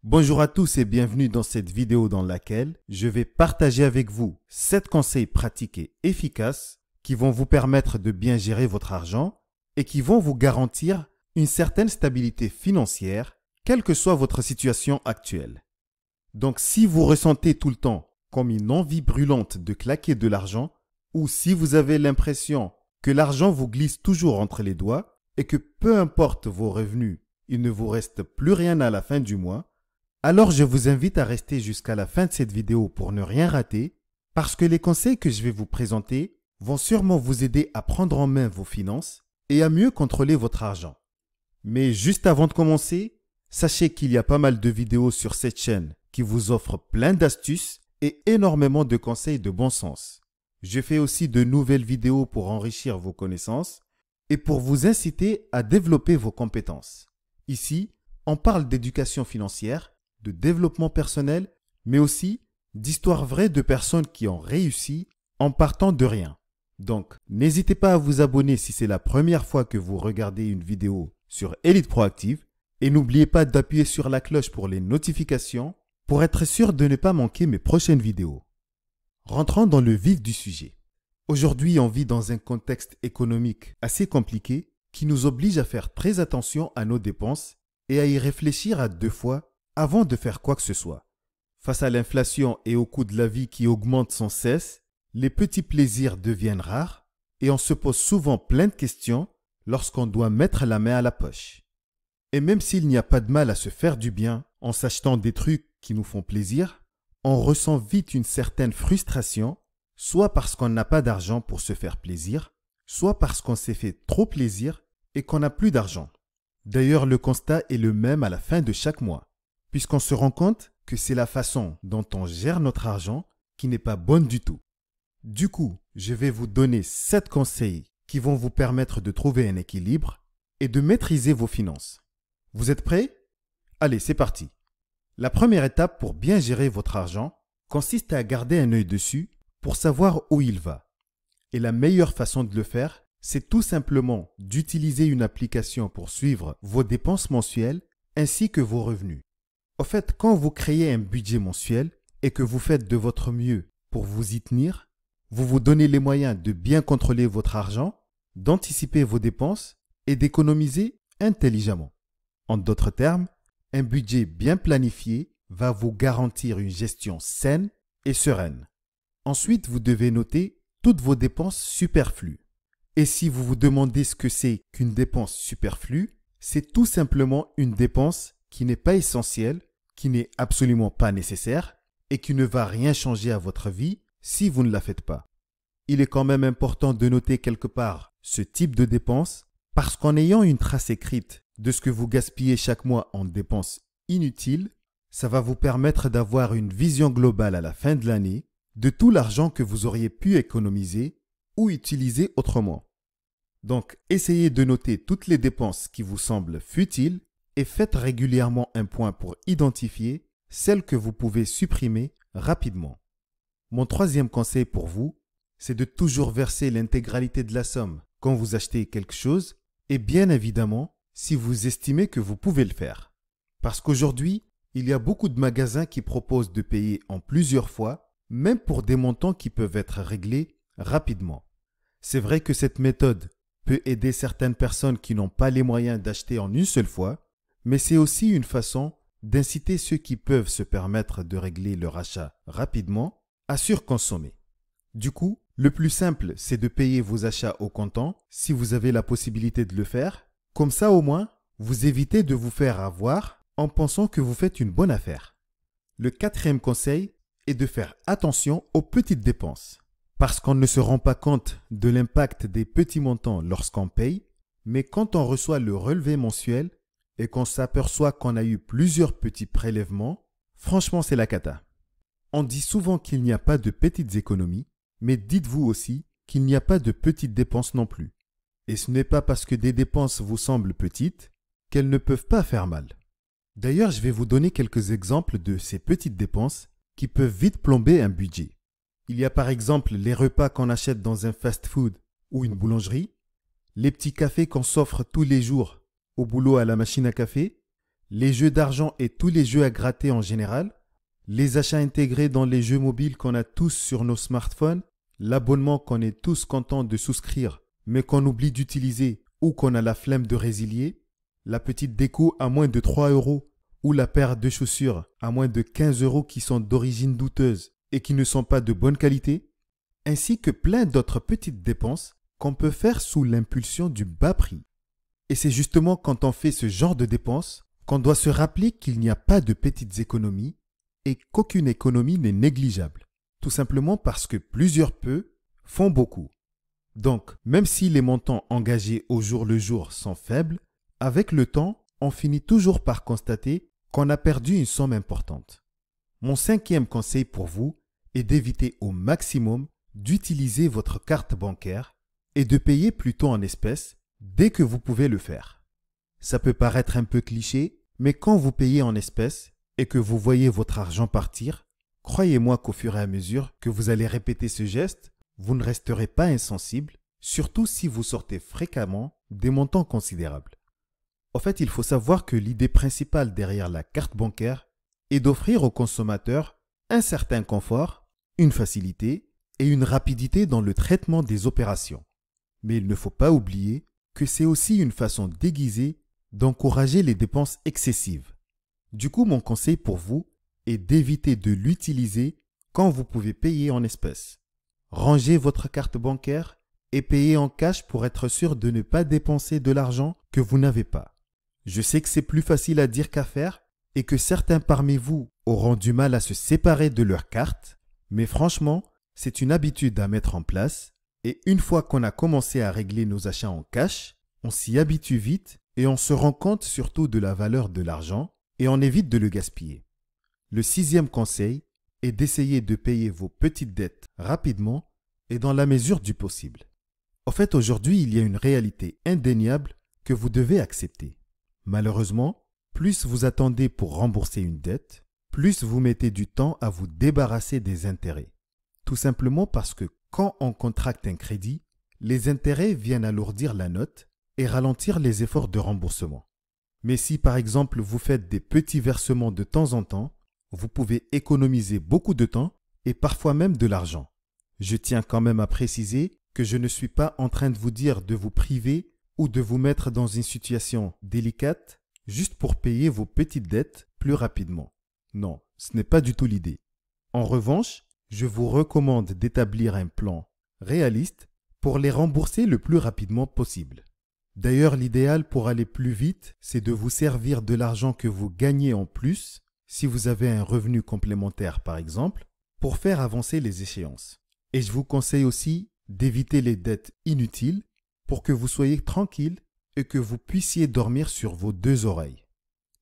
Bonjour à tous et bienvenue dans cette vidéo dans laquelle je vais partager avec vous 7 conseils pratiques et efficaces qui vont vous permettre de bien gérer votre argent et qui vont vous garantir une certaine stabilité financière, quelle que soit votre situation actuelle. Donc si vous ressentez tout le temps comme une envie brûlante de claquer de l'argent, ou si vous avez l'impression que l'argent vous glisse toujours entre les doigts et que peu importe vos revenus, il ne vous reste plus rien à la fin du mois, alors je vous invite à rester jusqu'à la fin de cette vidéo pour ne rien rater, parce que les conseils que je vais vous présenter vont sûrement vous aider à prendre en main vos finances et à mieux contrôler votre argent. Mais juste avant de commencer, sachez qu'il y a pas mal de vidéos sur cette chaîne qui vous offrent plein d'astuces et énormément de conseils de bon sens. Je fais aussi de nouvelles vidéos pour enrichir vos connaissances et pour vous inciter à développer vos compétences. Ici, on parle d'éducation financière, de développement personnel, mais aussi d'histoires vraies de personnes qui ont réussi en partant de rien. Donc, n'hésitez pas à vous abonner si c'est la première fois que vous regardez une vidéo sur Elite Proactive et n'oubliez pas d'appuyer sur la cloche pour les notifications pour être sûr de ne pas manquer mes prochaines vidéos. Rentrons dans le vif du sujet. Aujourd'hui, on vit dans un contexte économique assez compliqué qui nous oblige à faire très attention à nos dépenses et à y réfléchir à 2 fois avant de faire quoi que ce soit. Face à l'inflation et au coût de la vie qui augmente sans cesse, les petits plaisirs deviennent rares et on se pose souvent plein de questions lorsqu'on doit mettre la main à la poche. Et même s'il n'y a pas de mal à se faire du bien en s'achetant des trucs qui nous font plaisir, on ressent vite une certaine frustration, soit parce qu'on n'a pas d'argent pour se faire plaisir, soit parce qu'on s'est fait trop plaisir et qu'on n'a plus d'argent. D'ailleurs, le constat est le même à la fin de chaque mois, puisqu'on se rend compte que c'est la façon dont on gère notre argent qui n'est pas bonne du tout. Du coup, je vais vous donner 7 conseils qui vont vous permettre de trouver un équilibre et de maîtriser vos finances. Vous êtes prêts? Allez, c'est parti. La première étape pour bien gérer votre argent consiste à garder un œil dessus pour savoir où il va. Et la meilleure façon de le faire, c'est tout simplement d'utiliser une application pour suivre vos dépenses mensuelles ainsi que vos revenus. Au fait, quand vous créez un budget mensuel et que vous faites de votre mieux pour vous y tenir, vous vous donnez les moyens de bien contrôler votre argent, d'anticiper vos dépenses et d'économiser intelligemment. En d'autres termes, un budget bien planifié va vous garantir une gestion saine et sereine. Ensuite, vous devez noter toutes vos dépenses superflues. Et si vous vous demandez ce que c'est qu'une dépense superflue, c'est tout simplement une dépense qui n'est pas essentielle, qui n'est absolument pas nécessaire et qui ne va rien changer à votre vie si vous ne la faites pas. Il est quand même important de noter quelque part ce type de dépense parce qu'en ayant une trace écrite de ce que vous gaspillez chaque mois en dépenses inutiles, ça va vous permettre d'avoir une vision globale à la fin de l'année de tout l'argent que vous auriez pu économiser ou utiliser autrement. Donc, essayez de noter toutes les dépenses qui vous semblent futiles et faites régulièrement un point pour identifier celles que vous pouvez supprimer rapidement. Mon troisième conseil pour vous, c'est de toujours verser l'intégralité de la somme quand vous achetez quelque chose et bien évidemment si vous estimez que vous pouvez le faire. Parce qu'aujourd'hui, il y a beaucoup de magasins qui proposent de payer en plusieurs fois, même pour des montants qui peuvent être réglés rapidement. C'est vrai que cette méthode peut aider certaines personnes qui n'ont pas les moyens d'acheter en une seule fois, mais c'est aussi une façon d'inciter ceux qui peuvent se permettre de régler leur achat rapidement à surconsommer. Du coup, le plus simple, c'est de payer vos achats au comptant si vous avez la possibilité de le faire. Comme ça, au moins, vous évitez de vous faire avoir en pensant que vous faites une bonne affaire. Le quatrième conseil est de faire attention aux petites dépenses. Parce qu'on ne se rend pas compte de l'impact des petits montants lorsqu'on paye, mais quand on reçoit le relevé mensuel et qu'on s'aperçoit qu'on a eu plusieurs petits prélèvements, franchement c'est la cata. On dit souvent qu'il n'y a pas de petites économies, mais dites-vous aussi qu'il n'y a pas de petites dépenses non plus. Et ce n'est pas parce que des dépenses vous semblent petites qu'elles ne peuvent pas faire mal. D'ailleurs, je vais vous donner quelques exemples de ces petites dépenses qui peuvent vite plomber un budget. Il y a par exemple les repas qu'on achète dans un fast-food ou une boulangerie, les petits cafés qu'on s'offre tous les jours au boulot à la machine à café, les jeux d'argent et tous les jeux à gratter en général, les achats intégrés dans les jeux mobiles qu'on a tous sur nos smartphones, l'abonnement qu'on est tous contents de souscrire mais qu'on oublie d'utiliser ou qu'on a la flemme de résilier, la petite déco à moins de 3 euros ou la paire de chaussures à moins de 15 euros qui sont d'origine douteuse et qui ne sont pas de bonne qualité, ainsi que plein d'autres petites dépenses qu'on peut faire sous l'impulsion du bas prix. Et c'est justement quand on fait ce genre de dépenses qu'on doit se rappeler qu'il n'y a pas de petites économies et qu'aucune économie n'est négligeable, tout simplement parce que plusieurs peu font beaucoup. Donc, même si les montants engagés au jour le jour sont faibles, avec le temps, on finit toujours par constater qu'on a perdu une somme importante. Mon 5e conseil pour vous est d'éviter au maximum d'utiliser votre carte bancaire et de payer plutôt en espèces dès que vous pouvez le faire. Ça peut paraître un peu cliché, mais quand vous payez en espèces et que vous voyez votre argent partir, croyez-moi qu'au fur et à mesure que vous allez répéter ce geste, vous ne resterez pas insensible, surtout si vous sortez fréquemment des montants considérables. En fait, il faut savoir que l'idée principale derrière la carte bancaire est d'offrir aux consommateurs un certain confort, une facilité et une rapidité dans le traitement des opérations. Mais il ne faut pas oublier que c'est aussi une façon déguisée d'encourager les dépenses excessives. Du coup, mon conseil pour vous est d'éviter de l'utiliser quand vous pouvez payer en espèces. Rangez votre carte bancaire et payez en cash pour être sûr de ne pas dépenser de l'argent que vous n'avez pas. Je sais que c'est plus facile à dire qu'à faire et que certains parmi vous auront du mal à se séparer de leur carte, mais franchement, c'est une habitude à mettre en place et une fois qu'on a commencé à régler nos achats en cash, on s'y habitue vite et on se rend compte surtout de la valeur de l'argent et on évite de le gaspiller. Le 6e conseil est d'essayer de payer vos petites dettes rapidement et dans la mesure du possible. En fait, aujourd'hui, il y a une réalité indéniable que vous devez accepter. Malheureusement, plus vous attendez pour rembourser une dette, plus vous mettez du temps à vous débarrasser des intérêts. Tout simplement parce que quand on contracte un crédit, les intérêts viennent alourdir la note et ralentir les efforts de remboursement. Mais si par exemple vous faites des petits versements de temps en temps, vous pouvez économiser beaucoup de temps et parfois même de l'argent. Je tiens quand même à préciser que je ne suis pas en train de vous dire de vous priver ou de vous mettre dans une situation délicate juste pour payer vos petites dettes plus rapidement. Non, ce n'est pas du tout l'idée. En revanche, je vous recommande d'établir un plan réaliste pour les rembourser le plus rapidement possible. D'ailleurs, l'idéal pour aller plus vite, c'est de vous servir de l'argent que vous gagnez en plus, si vous avez un revenu complémentaire par exemple, pour faire avancer les échéances. Et je vous conseille aussi d'éviter les dettes inutiles pour que vous soyez tranquille et que vous puissiez dormir sur vos 2 oreilles.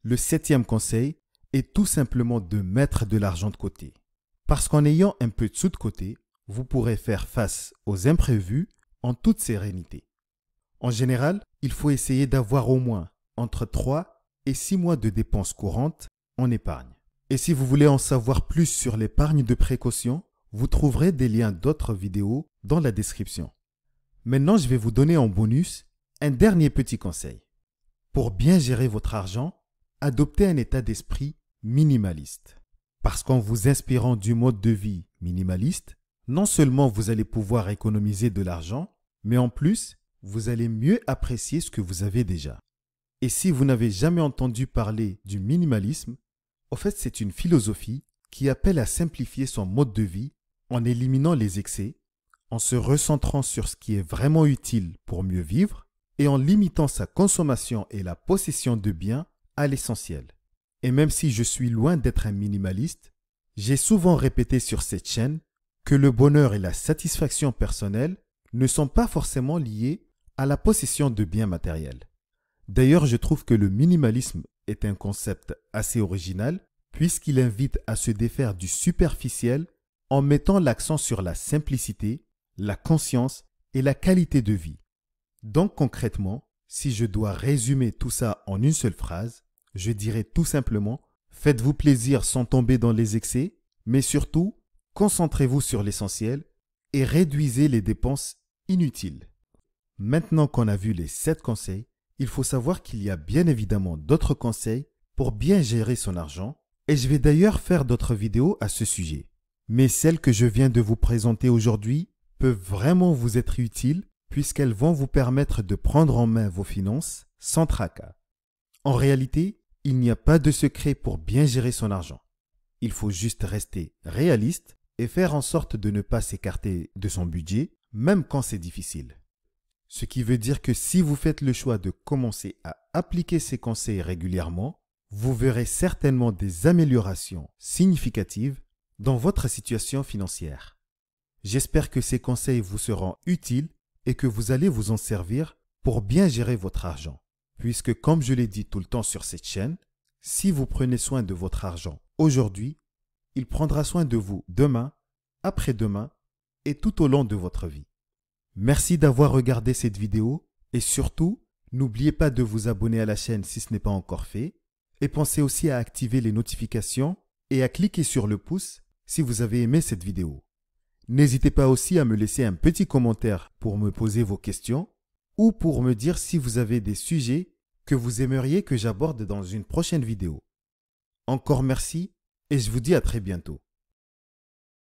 Le 7e conseil est tout simplement de mettre de l'argent de côté. Parce qu'en ayant un peu de sous de côté, vous pourrez faire face aux imprévus en toute sérénité. En général, il faut essayer d'avoir au moins entre 3 et 6 mois de dépenses courantes en épargne. Et si vous voulez en savoir plus sur l'épargne de précaution, vous trouverez des liens d'autres vidéos dans la description. Maintenant, je vais vous donner en bonus un dernier petit conseil. Pour bien gérer votre argent, adoptez un état d'esprit minimaliste. Parce qu'en vous inspirant du mode de vie minimaliste, non seulement vous allez pouvoir économiser de l'argent, mais en plus, vous allez mieux apprécier ce que vous avez déjà. Et si vous n'avez jamais entendu parler du minimalisme, en fait, c'est une philosophie qui appelle à simplifier son mode de vie en éliminant les excès, en se recentrant sur ce qui est vraiment utile pour mieux vivre et en limitant sa consommation et la possession de biens à l'essentiel. Et même si je suis loin d'être un minimaliste, j'ai souvent répété sur cette chaîne que le bonheur et la satisfaction personnelle ne sont pas forcément liés à la possession de biens matériels. D'ailleurs, je trouve que le minimalisme est un concept assez original puisqu'il invite à se défaire du superficiel en mettant l'accent sur la simplicité, la conscience et la qualité de vie. Donc concrètement, si je dois résumer tout ça en une seule phrase, je dirais tout simplement, faites-vous plaisir sans tomber dans les excès, mais surtout, concentrez-vous sur l'essentiel et réduisez les dépenses inutiles. Maintenant qu'on a vu les 7 conseils, il faut savoir qu'il y a bien évidemment d'autres conseils pour bien gérer son argent, et je vais d'ailleurs faire d'autres vidéos à ce sujet. Mais celles que je viens de vous présenter aujourd'hui peuvent vraiment vous être utiles puisqu'elles vont vous permettre de prendre en main vos finances sans tracas. En réalité, il n'y a pas de secret pour bien gérer son argent. Il faut juste rester réaliste et faire en sorte de ne pas s'écarter de son budget, même quand c'est difficile. Ce qui veut dire que si vous faites le choix de commencer à appliquer ces conseils régulièrement, vous verrez certainement des améliorations significatives dans votre situation financière. J'espère que ces conseils vous seront utiles et que vous allez vous en servir pour bien gérer votre argent. Puisque, comme je l'ai dit tout le temps sur cette chaîne, si vous prenez soin de votre argent aujourd'hui, il prendra soin de vous demain, après-demain et tout au long de votre vie. Merci d'avoir regardé cette vidéo et surtout, n'oubliez pas de vous abonner à la chaîne si ce n'est pas encore fait et pensez aussi à activer les notifications et à cliquer sur le pouce si vous avez aimé cette vidéo. N'hésitez pas aussi à me laisser un petit commentaire pour me poser vos questions ou pour me dire si vous avez des sujets que vous aimeriez que j'aborde dans une prochaine vidéo. Encore merci et je vous dis à très bientôt.